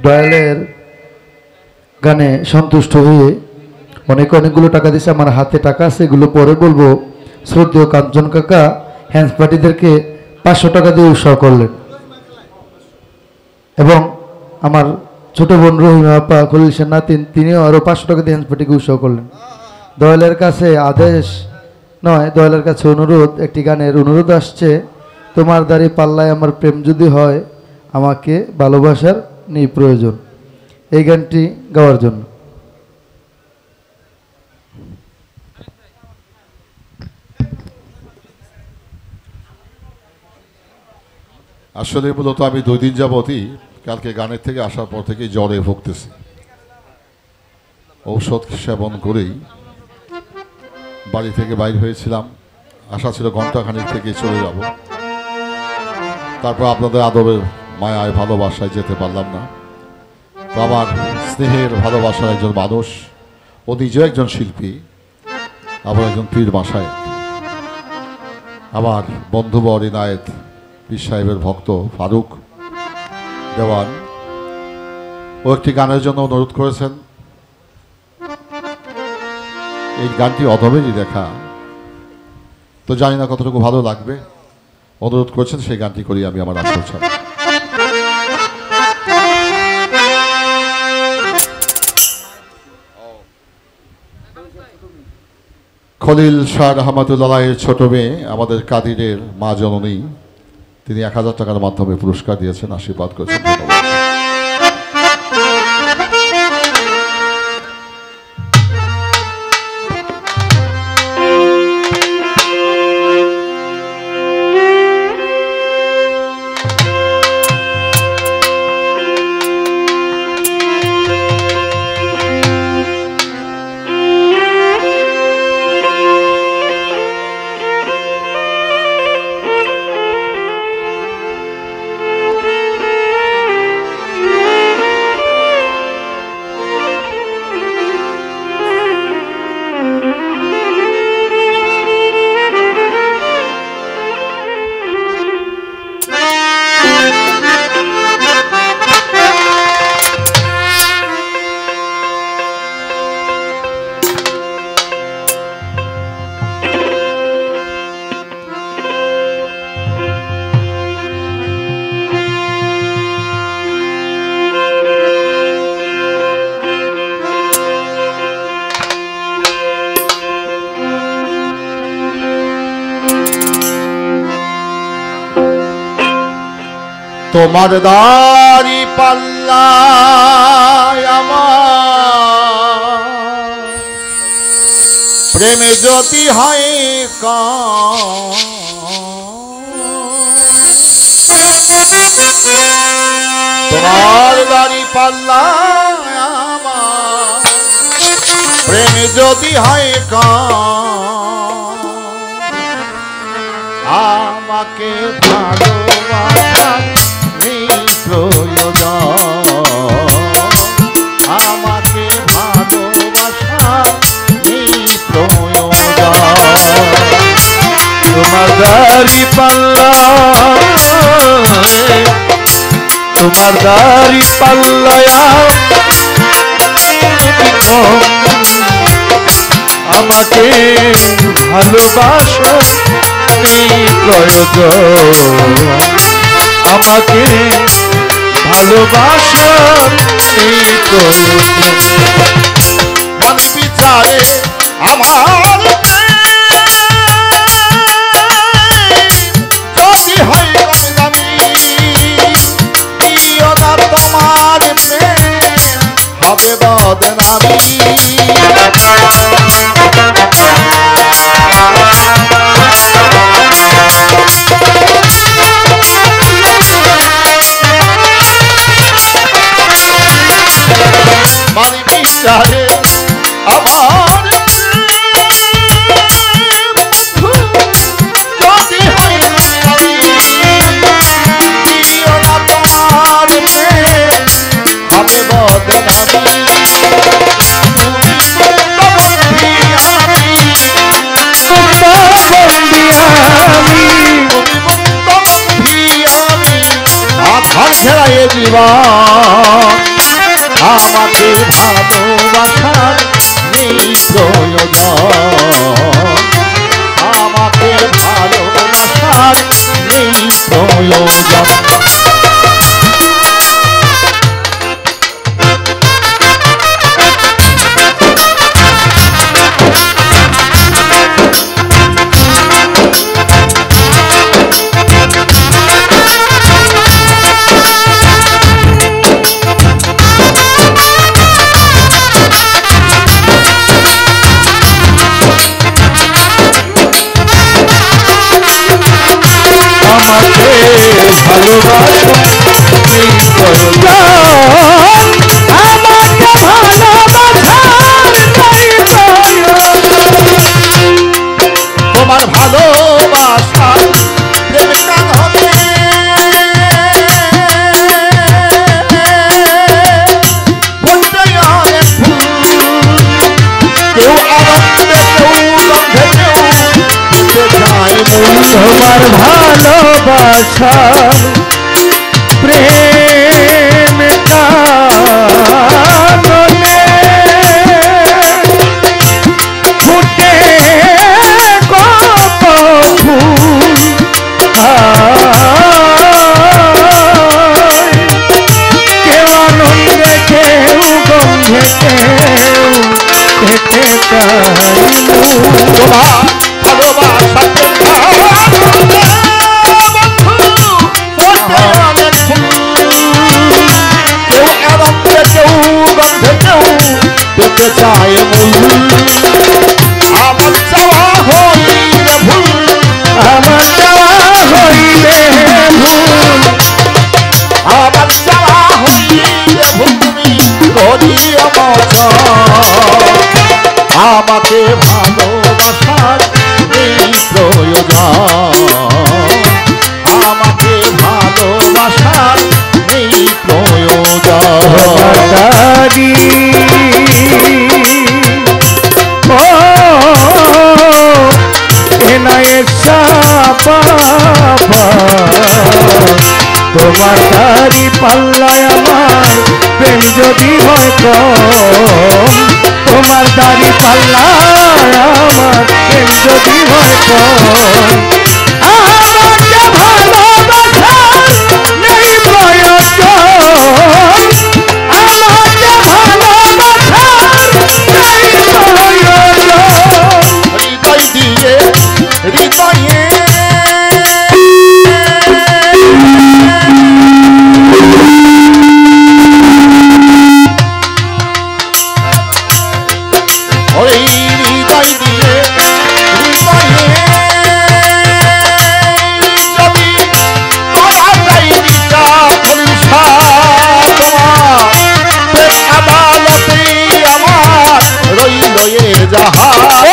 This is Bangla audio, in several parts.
দয়ালের গানে সন্তুষ্ট হয়ে অনেকগুলো টাকা দিয়েছে। আমার হাতে টাকা আছে, এগুলো পরে বলবো। শ্রদ্ধেয় কাঞ্চন কাকা হ্যান্ডস পার্টিদেরকে 500 টাকা দিয়ে উৎসাহ করলেন এবং আমার ছোট বোন রহিমা আপা খলিল সেন নাতিন তিনিও আরও 500 টাকা দিয়ে হ্যান্ডস পার্টিকে উৎসাহ করলেন। দয়ালের কাছে আদেশ নয়, দয়ালের কাছে অনুরোধ, একটি গানের অনুরোধ আসছে। তোমার দাড়ি পাল্লায় আমার প্রেম যদি হয়, আমাকে ভালোবাসার নেই প্রয়োজন, এই গানটি গাওয়ার জন্য। আসলে মূলত আমি 2 দিন যাবতই কালকে গানের থেকে আসার পর থেকেই জ্বরে ভুগতেছি। ঔষধ সেবন করেই বাড়ি থেকে বাইর হয়েছিলাম। আশা ছিল ঘণ্টাখানিক থেকে চলে যাব, তারপর আপনাদের আদরের মায়ায় ভালোবাসায় যেতে পারলাম না। তো আমার স্নেহের ভালোবাসার একজন মানুষ, ও নিজেও একজন শিল্পী, আবার একজন পীর মাশায়েখ, আমার বন্ধুবর ইনায়েত পীর সাহেবের ভক্ত ফারুক দেওয়ান, ও একটি গানের জন্য অনুরোধ করেছেন। এই গানটি অধমেরই লেখা, তো জানি না কতটুকু ভালো লাগবে। অনুরোধ করেছেন, সেই গানটি করি আমি আমার আসল ছাড়া। খলিল শাহ রহমাতুল্লাহের ছোট মেয়ে, আমাদের কাদিরের মা জননী, তিনি 1000 টাকার মাধ্যমে পুরস্কার দিয়েছেন, আশীর্বাদ করেছেন। তোমার দাড়ি পাল্লায় আমার প্রেমে যদি হয় তোমার দাড়ি পাল্লায় আমার প্রেমে যদি হয় আমাকে ভালোবাসা প্রয়োজন, আমাকে ভালোবাসা প্রয়োজন। তোমার দাড়ি পাল্লায়, তোমার দাড়ি পাল্লায় আমাকে ভালোবাসা প্রয়োজন, আমাকে ভালোবাসা মানে বিচারে আমার যদি হয় আমি তোমার প্রেম হবে বদনামি। মানে বিচারে আমার যদি হয় তোমার হবে বদনামি। আধার ঘেরায় জীবন ভালোবাসার নেই প্রয়োজন, আমাকে ভালোবাসার নেই প্রয়োজন। তোমার ভালোবাসা প্রেম কাঁধে বলতে অনেক ভুল, কেউ আনন্দে কেউ গন্ধে কেউ দিতে চায় মূল। তোমার ভালোবাসা প্রেম কাননে ফুটে কত ফুল, কেউ আনন্দে কেউ গন্ধে কেউ পেতে চাই তোমার ভালোবাসা পেতে চায় মূল, আমার চাওয়া হইলে ভুল, আমার চাওয়া হইলে ভুল, আমার চাওয়া হইলে ভুল, তুমি করিয়া আমাকে ভালোবাসার এই প্রয়োজন, আমাকে ভালোবাসার এই প্রয়োজন। তোমার দাড়ি পাল্লায় আমার প্রেম যদি হয় কম, তোমার দাড়ি পাল্লায় আমার প্রেম যদি হয় কম, আমাকে ভালোবাসার নেই প্রয়োজন, আমাকে ভালোবাসার নেই প্রয়োজন। হৃদয় দিয়ে হৃদয়ে হৃদয় দিয়ে হৃদয়ে যদি করা যায় বিচার তোমার আদালতে আমার রইল এ জাহাজ।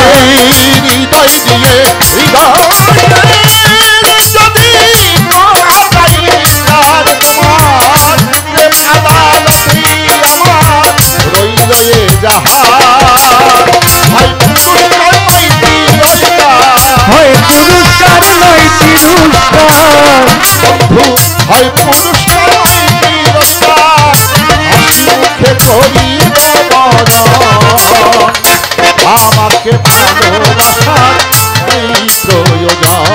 হৃদয় দিয়ে হৃদয় যদি করা যায় বিচার তোমার প্রেম আদালতে আমার রইল এ জাহাজ। হয় পুরস্কার নয় তিরস্কার, হয় পুরস্কার নয় তিরস্কার, বন্ধু হয় পুরস্কার নয় তিরস্কার, হাসি মুখে করিব বরণ, আমাকে ভালোবাসার এই প্রয়োজন,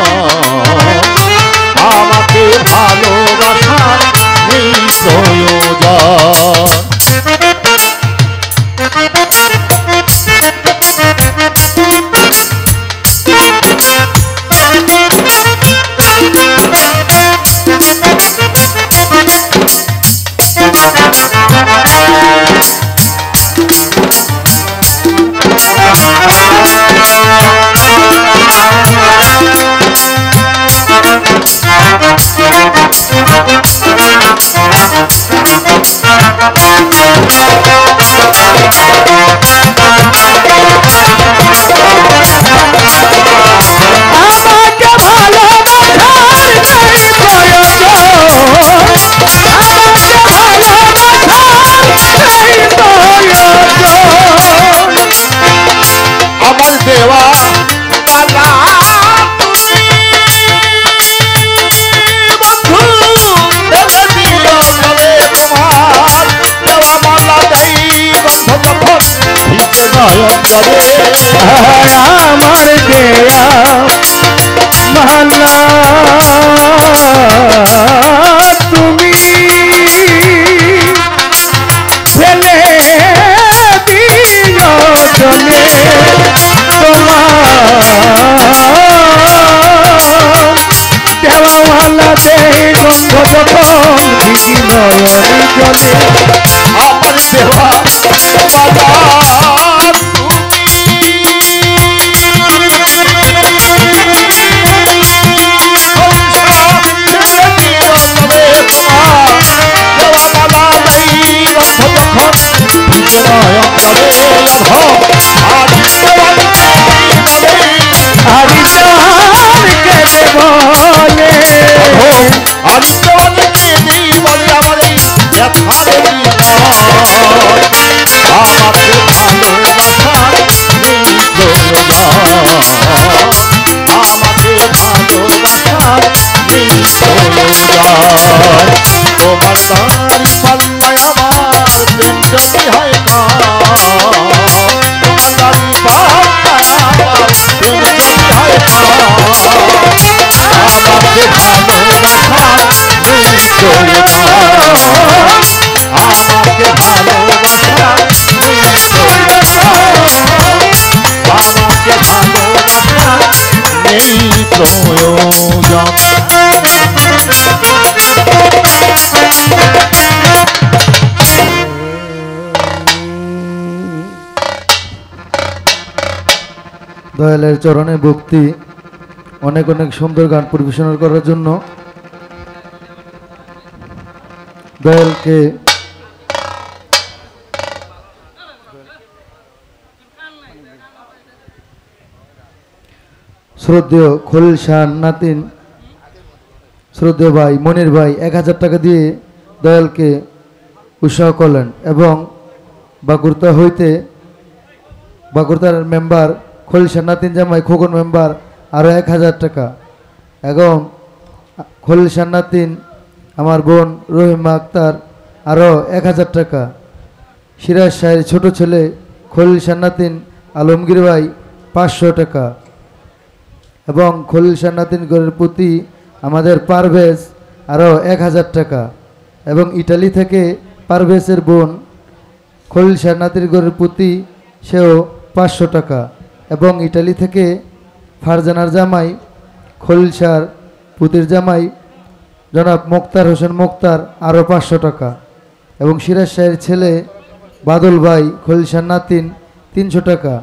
আমাকে ভালোবাসার এই প্রয়োজন। অন্তরে আমার দেয়া মালা তুমি ফেলে দিও জনে তোমার দেওয়ালা দেহে গন্ধ যখন ভিজি নয়ন জলে আমার দেওয়া বাজার তোমার দান পাল্লায় আমার প্রেম যদি হয় তোমার দান পাল্লায় আমার প্রেম যদি হয় আমাকে ভালোবাসা নেই আমাকে ভালোবাসা নেই আমাকে ভালোবাসা নেই প্রয়োজন। দয়ালের চরণে ভক্তি, অনেক অনেক সুন্দর গান পরিবেশন করার জন্য দয়ালকে শ্রদ্ধেয় খলিল শাহ নাতিন, শ্রদ্ধেয় ভাই মনির ভাই 1000 টাকা দিয়ে দয়ালকে উৎসাহ করলেন এবং বাগুরতার মেম্বার খলিল শাহ নাতিন জামাই খোকন মেম্বার আরও 1000 টাকা এবং খলিল শাহ নাতিন আমার বোন রহিমা আক্তার আরও 1000 টাকা, সিরাজ শাহের ছোট ছেলে খলিল শাহ নাতিন আলমগীর ভাই 500 টাকা এবং খলিল শাহ নাতিন গড়ের প্রতি আমাদের পারভেজ আরও 1000 টাকা এবং ইটালি থেকে পারভেজের বোন খলিল শাহ নাতিন গড়ের প্রতি সেও 500 টাকা এবং ইটালি থেকে ফারজানার জামাই খলিল শাহর পুতির জামাই জনাব মোক্তার হোসেন মোক্তার আরও 500 টাকা এবং সিরাজ শাহের ছেলে বাদল ভাই খলিল শাহ নাতিন 300 টাকা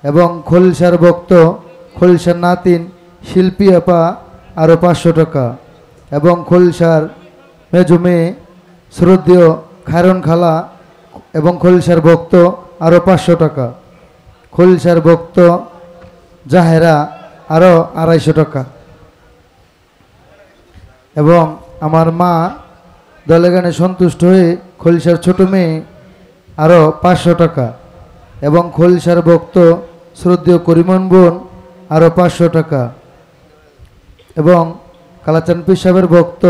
এবং খলিল শাহর ভক্ত খলিল শাহ নাতিন শিল্পী আপা আরও 500 টাকা এবং খলিল শাহর মেজো মেয়ে শ্রদ্ধেয় খায়রন খালা এবং খলিল শাহর ভক্ত আরও 500 টাকা, খলিল শাহর ভক্ত জাহেরা আরও 250 টাকা এবং আমার মা দলের গানে সন্তুষ্ট হয়ে খলিল শাহর ছোট মেয়ে আরও 500 টাকা এবং খলিল শাহর ভক্ত শ্রদ্ধেয় করিমন বোন আরও 500 টাকা এবং কালাচান পীর সাহেবের ভক্ত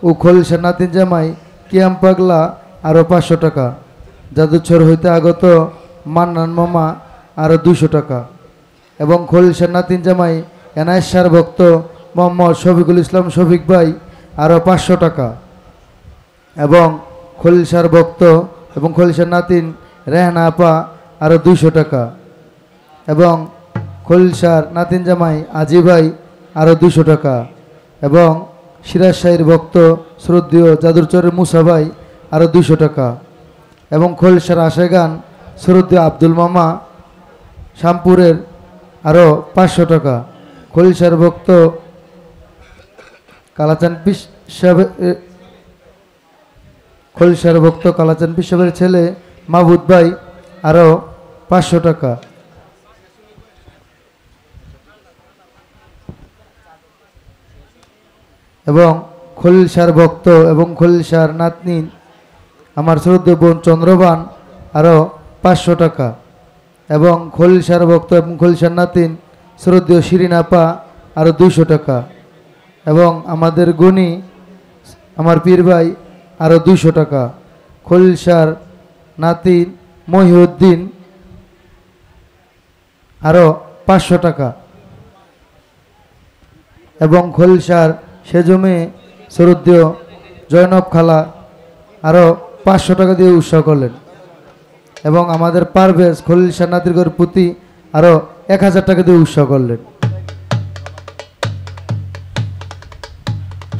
ও খলিল শাহ নাতিন জামাই কিয়াম পাগলা আরও 500 টাকা, জাদুছর হইতে আগত মান্নান মামা আরও 200 টাকা এবং খলিল শাহ নাতিন জামাই এনায়েত শাহর ভক্ত মোহাম্মদ শফিকুল ইসলাম শফিক ভাই আরও 500 টাকা এবং খলিল শাহর ভক্ত এবং খলিল শাহ নাতিন রেহানা আপা আরও 200 টাকা এবং খলিল শাহর নাতিন জামাই আজি ভাই আরও 200 টাকা এবং সিরাজ শাহীর ভক্ত শ্রদ্ধেয় জাদুরচরের মুসা ভাই আরও 200 টাকা এবং খলিল শাহর আশেগান শ্রদ্ধেয় আব্দুল মামা শ্যামপুরের আরও 500 টাকা, খলিল শাহর ভক্ত কালাচান পীর সাহেবের খলিল শাহর ভক্ত কালাচান পীর সাহেবের ছেলে মাহবুদ ভাই আরও 500 টাকা এবং খলিল শাহর ভক্ত এবং খলিল শাহর নাতনি আমার শ্রদ্ধেয় বোন চন্দ্রবান আরও 500 টাকা এবং খলিল শাহর ভক্ত এবং খলিল শাহর নাতিন শ্রদ্ধেয় শিরিন আপা আরও 200 টাকা এবং আমাদের গুণী আমার পীর ভাই আরও 200 টাকা, খলিল শাহর নাতিন মহিউদ্দিন আরও 500 টাকা এবং খলিলসার সেজমি সরুদ্দীয় জয়নব খালা আরও 500 টাকা দিয়ে উৎসাহ করলেন এবং আমাদের পারভেজ খলিলসার নাতির প্রতি আরও 1000 টাকা দিয়ে উৎসাহ করলেন।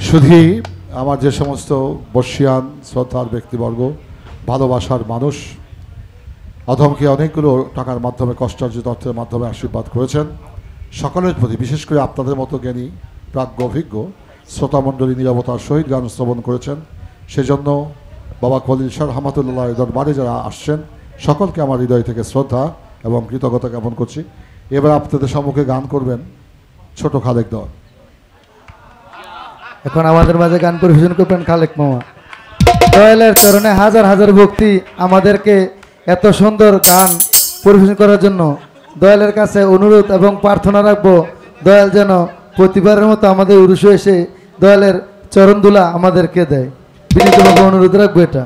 শুধু আমার যে সমস্ত বর্ষিয়ান শ্রদ্ধার ব্যক্তিবর্গ, ভালোবাসার মানুষ অধমকে অনেকগুলো টাকার মাধ্যমে কষ্টার্জিত অর্থের মাধ্যমে আশীর্বাদ করেছেন, সকলের প্রতি বিশেষ করে আপনাদের মতো জ্ঞানী প্রাজ্ঞ অভিজ্ঞ শ্রোতামণ্ডলী নীরবতার সহিত গান শ্রবণ করেছেন, সেজন্য বাবা খলিল শাহ রহমাতুল্লাহ দরবারে যারা আসছেন সকলকে আমার হৃদয় থেকে শ্রদ্ধা এবং কৃতজ্ঞতা জ্ঞাপন করছি। এবার আপনাদের সম্মুখে গান করবেন ছোট খালেক দল। এখন আমাদের মাঝে গান পরিবেশন করবেন খালেক মামা। দয়ালের চরণে হাজার হাজার ভক্তি আমাদেরকে এত সুন্দর গান পরিবেশন করার জন্য দয়ালের কাছে অনুরোধ এবং প্রার্থনা রাখবো, দয়াল যেন প্রতিবারের মতো আমাদের উরুষে এসে দয়ালের চরণদুলা আমাদেরকে দেয়। বিনীতভাবে অনুরোধ রাখবো এটা।